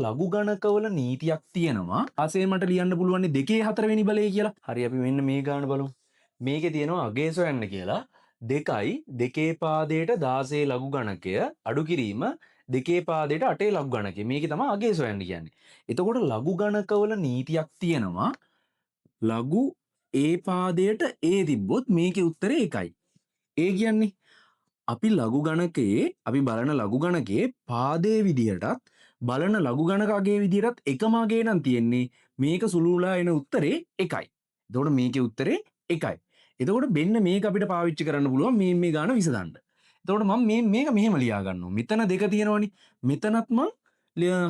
ලඝු ගණකවල නීතියක් තියෙනවා. ආසේ මට ලියන්න පුළුවන් 2 4 වෙනි බලය කියලා. හරි අපි මෙන්න මේ ගාන බලමු. මේකේ තියෙනවා අගේ සොයන්න කියලා 2යි 2 පාදයට 16 ලඝු ගණකය අඩු කිරීම 2 පාදයට 8 ලඝු ගණකය. මේකේ තමයි අගේ සොයන්න කියන්නේ. එතකොට ලඝු ගණකවල නීතියක් තියෙනවා. ලඝු ඒ පාදයට ඒ තිබ්බොත් මේකේ උත්තරේ 1යි. ඒ කියන්නේ අපි ලඝු ගණකයේ අපි බලන ලඝු ගණකයේ පාදයේ විදිහටත් බලන ලඝු ගණක අගයේ විදිහටත් එකම අගේ නම් තියෙන්නේ මේක සුළුලා එන උත්තරේ 1යි. එතකොට මේකේ උත්තරේ 1යි. එතකොට මෙන්න මේක අපිට පාවිච්චි කරන්න පුළුවන් මේ ගාන විසඳන්න. එතකොට මම මේක මෙහෙම ලියා ගන්නවා. මෙතන 2 තියෙනවනේ. මෙතනත් මම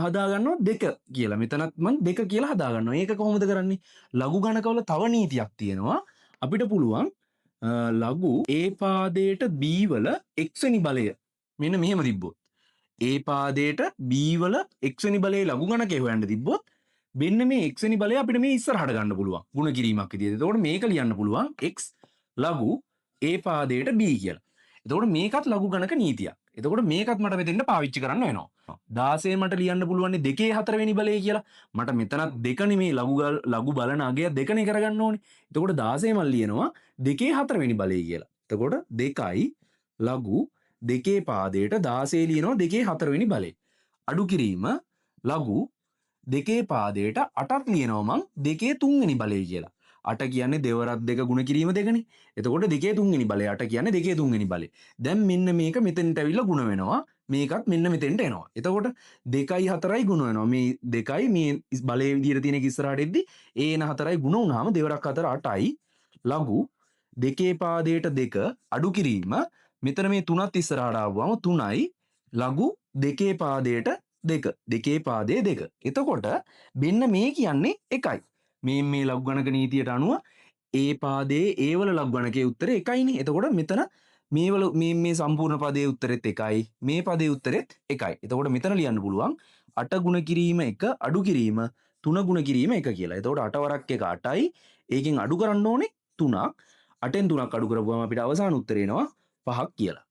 හදා ගන්නවා 2 කියලා. මෙතනත් මම 2 කියලා හදා ගන්නවා. ඒක කොහොමද කරන්නේ? ලඝු ගණකවල තව නීතියක් තියෙනවා. අපිට පුළුවන් ලඝු ඒ පාදයට b වල x වෙනි බලය මෙන්න මෙහෙම තිබ්බොත් ඒ පාදයට b වල x වෙනි බලයේ ලඝු ගණකය හොයන්න තිබ්බොත් මෙන්න මේ x වෙනි බලය අපිට මේ ඉස්සරහට ගන්න පුළුවන් ಗುಣ කිරීමක් විදිහට. එතකොට මේක ලියන්න පුළුවන් x ලඝු ඒ පාදයට b කියලා. එතකොට මේකත් ලඝු ගණක නීතියක්. එතකොට මේකත් මට මෙතෙන්ට පාවිච්චි කරන්න වෙනවා. 16 මට ලියන්න පුළුවන් 2 4 වෙනි බලය කියලා. මට මෙතනත් 2 නෙමේ ලඝු බලන අගය 2 නේ කරගන්න ඕනේ. එතකොට 16 මම ලියනවා 2 4 වෙනි බලය කියලා. එතකොට 2යි ලඝු 2 පාදයට 16 ලියනවා 2 4 වෙනි බලය. අඩු කිරීම ලඝු 2 පාදයට 8ක් ලියනවා මං 2 3 වෙනි බලය කියලා. 8 කියන්නේ දෙවරක් 2 ගුණ කිරීම 2නේ. එතකොට 2 3 වෙනි බලය 8 කියන්නේ 2 3 වෙනි බලය. දැන් මෙන්න මේක මෙතෙන්ට ඇවිල්ලා ගුණ වෙනවා. මේකත් මෙන්න මෙතෙන්ට එනවා. එතකොට 2යි 4යි ගුණ වෙනවා. මේ 2යි මේ බලයේ විදියට තියෙන එක ඉස්සරහට එද්දි ඒ එන 4යි ගුණ වුණාම දෙවරක් 4 8යි ලඝු 2 පාදයට 2 අඩු කිරීම මෙතන මේ 3ත් ඉස්සරහට ආවම 3යි ලඝු 2 පාදයට 2 2 පාදයේ 2. එතකොට මෙන්න මේ කියන්නේ 1යි. මේ ලඝු ගණක නීතියට අනුව ඒ පාදයේ ඒ වල ලඝු ගණකයේ උත්තරේ 1යිනේ. එතකොට මෙතන මේවල මේ සම්පූර්ණ පදයේ උත්තරෙත් 1යි. මේ පදයේ උත්තරෙත් 1යි. එතකොට මෙතන ලියන්න පුළුවන් 8 ගුණ කිරීම 1 අඩු කිරීම 3 ගුණ කිරීම 1 කියලා. එතකොට 8 වරක් 1 8යි. ඒකෙන් අඩු කරන්න ඕනේ 3ක්. 8ෙන් 3ක් අඩු කරපුවම අපිට අවසාන උත්තරේ එනවා 5ක් කියලා.